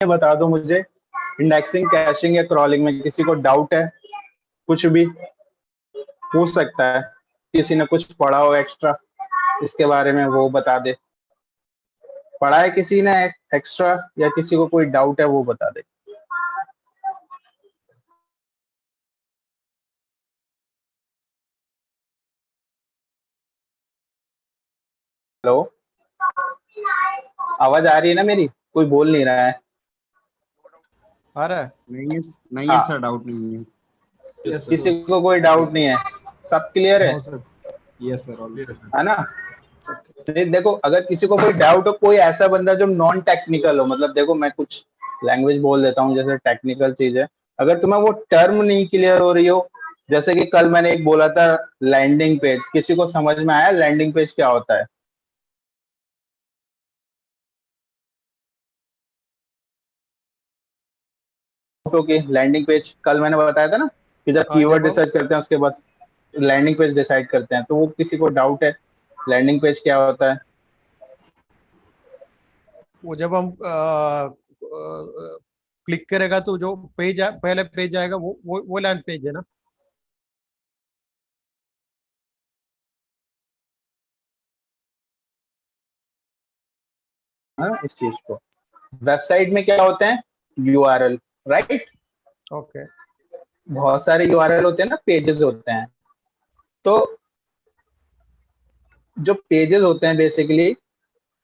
बता दो मुझे, इंडेक्सिंग, कैशिंग या क्रॉलिंग में किसी को डाउट है? कुछ भी पूछ सकता है, किसी ने कुछ पढ़ा हो एक्स्ट्रा इसके बारे में वो बता दे। पढ़ा है किसी ने एक्स्ट्रा, या किसी को कोई डाउट है वो बता दे। हेलो, आवाज आ रही है ना मेरी? कोई बोल नहीं रहा है। आ रहा है? नहीं है हाँ, सर, डाउट नहीं है। किसी को कोई डाउट नहीं है? सब क्लियर है? No sir. Yes sir, all है ना? नहीं, देखो, अगर किसी को कोई डाउट हो, कोई ऐसा बंदा जो नॉन टेक्निकल हो, मतलब देखो मैं कुछ लैंग्वेज बोल देता हूँ जैसे टेक्निकल चीज है, अगर तुम्हें वो टर्म नहीं क्लियर हो रही हो, जैसे कि कल मैंने एक बोला था लैंडिंग पेज, किसी को समझ में आया लैंडिंग पेज क्या होता है? ओके, लैंडिंग पेज कल मैंने बताया था ना कि जब हाँ, कीवर्ड जब हम रिसर्च करते हैं उसके बाद लैंडिंग पेज डिसाइड करते हैं, तो वो किसी को डाउट है लैंडिंग पेज क्या होता है? वो जब हम क्लिक करेगा तो जो पेज पहले पेज आएगा वो लैंड पेज है ना? हाँ, इस चीज को वेबसाइट में क्या होते हैं? URL, right? ओके। बहुत सारे यूआरएल होते हैं ना, पेजेस होते हैं। तो जो पेजेस होते हैं बेसिकली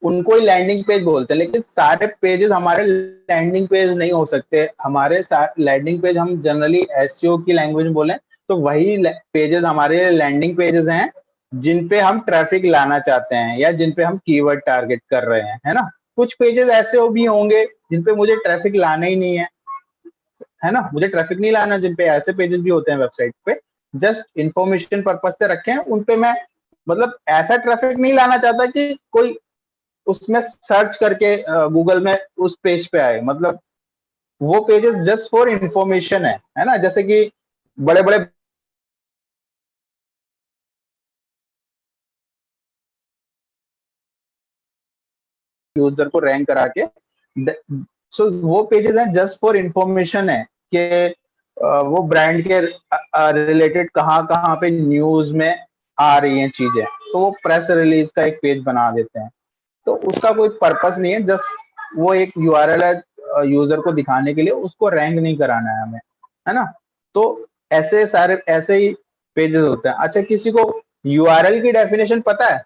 उनको ही लैंडिंग पेज बोलते हैं, लेकिन सारे पेजेस हमारे लैंडिंग पेज नहीं हो सकते। हमारे लैंडिंग पेज हम जनरली एसईओ की लैंग्वेज में बोलें तो वही पेजेस हमारे लैंडिंग पेजेस हैं जिन पे हम ट्रैफिक लाना चाहते हैं या जिन पे हम कीवर्ड टारगेट कर रहे हैं, है ना? कुछ पेजेस ऐसे भी होंगे जिन पे मुझे ट्रैफिक लाना ही नहीं है ना, मुझे ट्रैफिक नहीं लाना, जिन पे ऐसे पेजेस भी होते हैं वेबसाइट पे, जस्ट इंफॉर्मेशन पर्पज से रखे हैं उन पे। मैं मतलब ऐसा ट्रैफिक नहीं लाना चाहता कि कोई उसमें सर्च करके गूगल में उस पेज पे आए, मतलब वो पेजेस जस्ट फॉर इंफॉर्मेशन है ना? जैसे कि बड़े बड़े यूजर को रैंक करा के, सो वो पेजेस हैं जस्ट फॉर इंफॉर्मेशन है कि वो ब्रांड के रिलेटेड कहाँ कहाँ पे न्यूज में आ रही हैं चीजें, तो वो प्रेस रिलीज का एक पेज बना देते हैं। तो उसका कोई पर्पस नहीं है, जस्ट वो एक यूआरएल है यूजर को दिखाने के लिए, उसको रैंक नहीं कराना है हमें, है ना? तो ऐसे सारे ऐसे ही पेजेस होते हैं। अच्छा, किसी को यूआरएल की डेफिनेशन पता है?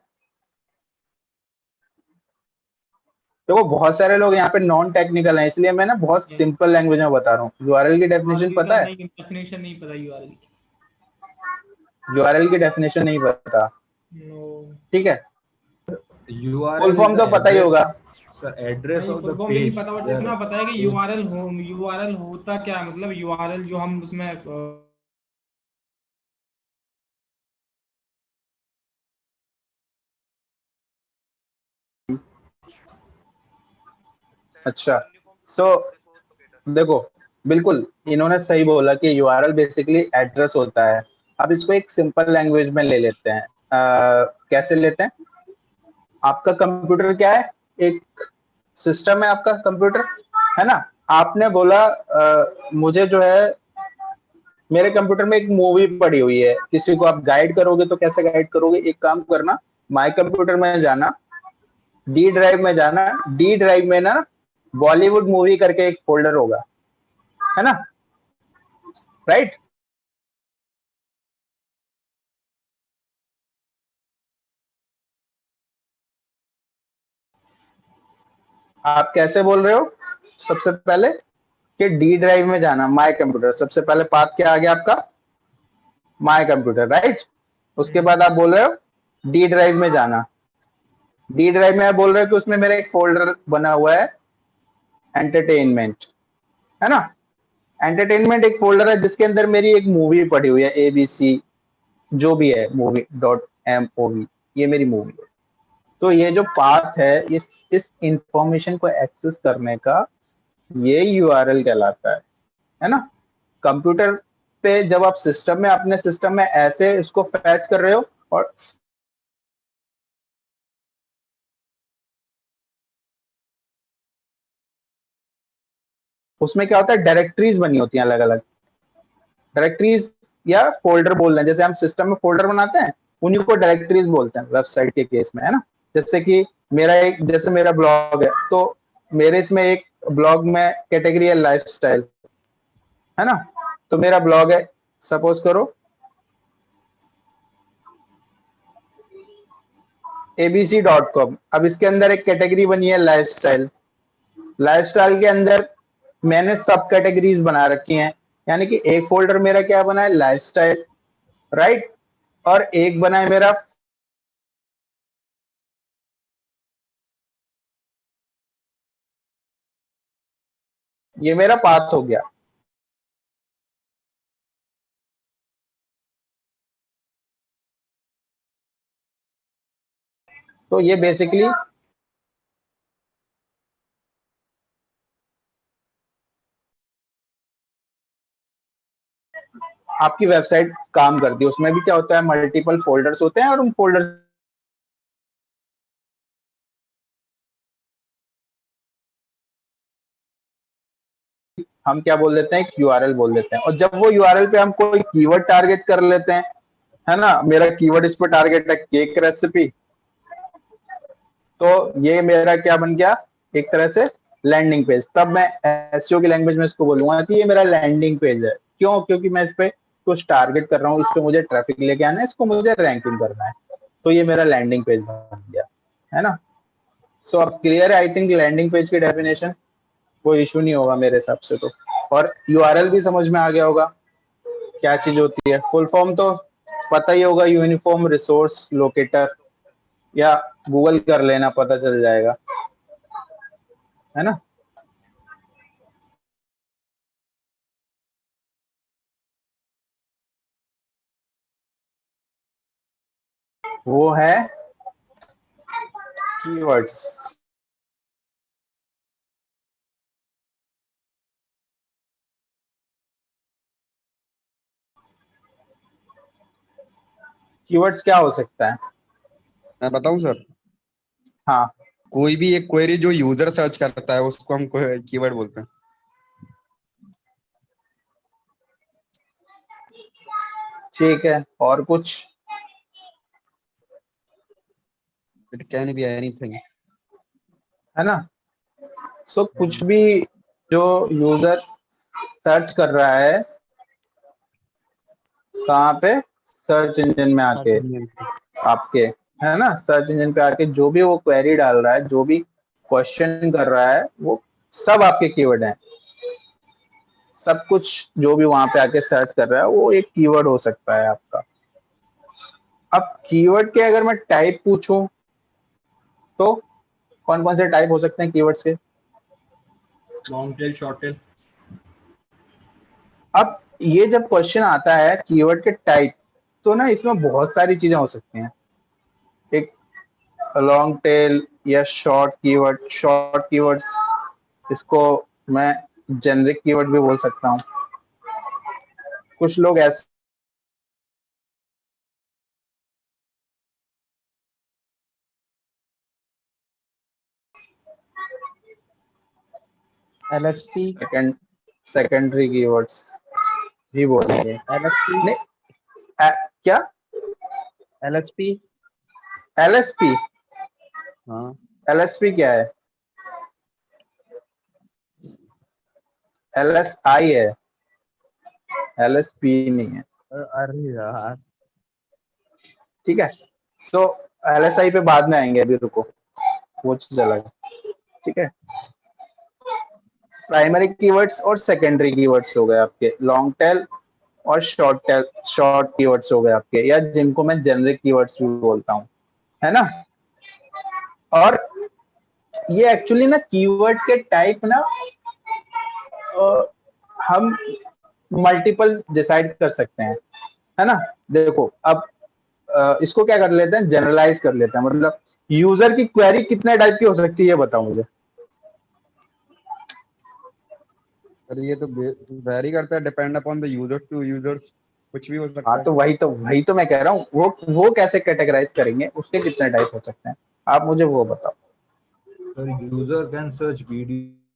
देखो, बहुत सारे लोग यहाँ पे नॉन टेक्निकल हैं, इसलिए मैं ना बहुत सिंपल लैंग्वेज में बता रहा हूँ। यूआरएल की डेफिनेशन यूआरएल पता का है? नहीं, डेफिनेशन नहीं पता यूआरएल की। यूआरएल की डेफिनेशन नहीं पता? नो। ठीक है, full URL is form the तो पता ही होगा। address, sir, address नहीं, of फुल the फॉर्म भी नहीं page पता, बट where इतना पता है कि page. यूआरएल होता क्या है, मतलब यूआरएल जो हम उसमें अच्छा, सो देखो, बिल्कुल इन्होंने सही बोला कि यूआरएल बेसिकली एड्रेस होता है। अब इसको एक सिंपल लैंग्वेज में ले लेते हैं। कैसे लेते हैं? आपका कंप्यूटर क्या है? एक सिस्टम है आपका कंप्यूटर, है ना? आपने बोला मुझे जो है मेरे कंप्यूटर में एक मूवी पड़ी हुई है, किसी को आप गाइड करोगे तो कैसे गाइड करोगे? एक काम करना, माय कंप्यूटर में जाना, डी ड्राइव में जाना, डी ड्राइव में ना बॉलीवुड मूवी करके एक फोल्डर होगा, है ना? राइट? आप कैसे बोल रहे हो? सबसे पहले कि डी ड्राइव में जाना, माय कंप्यूटर, सबसे पहले पाथ क्या आ गया आपका? My computer, right? उसके बाद आप बोल रहे हो डी ड्राइव में जाना। डी ड्राइव में आप बोल रहे हो कि उसमें मेरा एक फोल्डर बना हुआ है एंटरटेनमेंट, है ना? एंटरटेनमेंट एक फोल्डर है जिसके अंदर मेरी एक मूवी पड़ी हुई है, एबीसी जो भी है, movie dot M O V, ये मेरी मूवी है। तो ये जो पाथ है, इस इंफॉर्मेशन को एक्सेस करने का, ये यूआरएल कहलाता है ना? कंप्यूटर पे जब आप सिस्टम में, अपने सिस्टम में ऐसे इसको फैच कर रहे हो और उसमें क्या होता है, डायरेक्टरीज बनी होती हैं अलग अलग, डायरेक्टरीज या फोल्डर बोल रहे हैं, जैसे हम सिस्टम में फोल्डर बनाते हैं उन्हीं को डायरेक्टरीज बोलते हैं वेबसाइट के केस में, है ना। जैसे कि जैसे मेरा ब्लॉग है, तो मेरे इसमें एक ब्लॉग में कैटेगरी है लाइफस्टाइल, है ना। तो मेरा ब्लॉग है, सपोज करो abc.com। अब इसके अंदर एक कैटेगरी बनी है लाइफस्टाइल। लाइफस्टाइल के अंदर मैंने सब कैटेगरीज बना रखी हैं, यानी कि एक फोल्डर मेरा क्या बना है, लाइफस्टाइल, राइट। और एक बना है मेरा, ये मेरा पाथ हो गया। तो ये बेसिकली आपकी वेबसाइट काम करती है। उसमें भी क्या होता है, मल्टीपल फोल्डर्स होते हैं और उन फोल्डर्स हम क्या बोल देते हैं, यूआरएल बोल देते हैं। और जब वो यूआरएल पे हम कोई कीवर्ड टारगेट कर लेते हैं, है ना, मेरा कीवर्ड इस पर टारगेट है केक रेसिपी, तो ये मेरा क्या बन गया, एक तरह से लैंडिंग पेज। तब मैं एसईओ की लैंग्वेज में इसको बोलूंगा कि ये मेरा लैंडिंग पेज है। क्यों? क्योंकि मैं इस पे कुछ टारगेट कर रहा हूँ, इस पे मुझे ट्रैफिक लेके आना है, इसको मुझे रैंकिंग करना है। तो ये मेरा लैंडिंग पेज बन गया, है ना। सो अब क्लियर है आई थिंक लैंडिंग पेज की डेफिनेशन, कोई इशू नहीं होगा मेरे हिसाब से तो। और यूआरएल भी समझ में आ गया होगा क्या चीज होती है। फुल फॉर्म तो पता ही होगा, यूनिफॉर्म रिसोर्स लोकेटर, या गूगल कर लेना पता चल जाएगा, है ना। वो है कीवर्ड्स। कीवर्ड्स क्या हो सकता है? मैं बताऊं सर, हाँ, कोई भी एक क्वेरी जो यूजर सर्च करता है उसको हम कीवर्ड बोलते हैं। ठीक है, और कुछ? It can be anything. है ना। सो कुछ भी जो यूजर सर्च कर रहा है, कहाँ पे, सर्च इंजन में आके आपके, है ना, सर्च इंजन पे आके जो भी वो क्वेरी डाल रहा है, जो भी क्वेश्चन कर रहा है, वो सब आपके कीवर्ड हैं। सब कुछ जो भी वहां पे आके सर्च कर रहा है वो एक कीवर्ड हो सकता है आपका। अब कीवर्ड के अगर मैं टाइप पूछूं तो कौन कौन से टाइप हो सकते हैं कीवर्ड्स के? Long tail, short tail. अब ये जब क्वेश्चन आता है कीवर्ड के टाइप, तो ना इसमें बहुत सारी चीजें हो सकती हैं। एक लॉन्ग टेल या शॉर्ट कीवर्ड। शॉर्ट कीवर्ड्स, इसको मैं जेनरिक कीवर्ड भी बोल सकता हूँ। कुछ लोग ऐसे एलएसपी। सेकेंडरी कीवर्ड्स भी बोलेंगे। एलएसपी। नहीं, क्या? एलएसपी। एलएसपी? हाँ। एलएसपी क्या है? एलएसआई है, एलएसपी नहीं है। अरे यार। ठीक है, तो एलएसआई पे बाद में आएंगे, अभी रुको, वो चीज अलग है। ठीक है, प्राइमरी कीवर्ड्स और सेकेंडरी कीवर्ड्स हो गए आपके, लॉन्ग टेल और शॉर्ट टेल, शॉर्ट कीवर्ड्स हो गए आपके, या जिनको मैं जेनरिक कीवर्ड्स भी बोलता हूँ, है ना। और ये एक्चुअली ना कीवर्ड के टाइप ना हम मल्टीपल डिसाइड कर सकते हैं, है ना। देखो अब इसको क्या कर लेते हैं, जनरलाइज कर लेते हैं। मतलब यूजर की क्वेरी कितने टाइप की हो सकती है, ये बताओ मुझे। अरे ये तो वेरी करता है, depend upon the user to users, कुछ भी हो हाँ, सकता है। तो वही तो मैं कह रहा हूँ, वो कैसे कैटेगराइज करेंगे, उसके कितने टाइप हो सकते हैं, आप मुझे वो बताओ। Sir, user can search video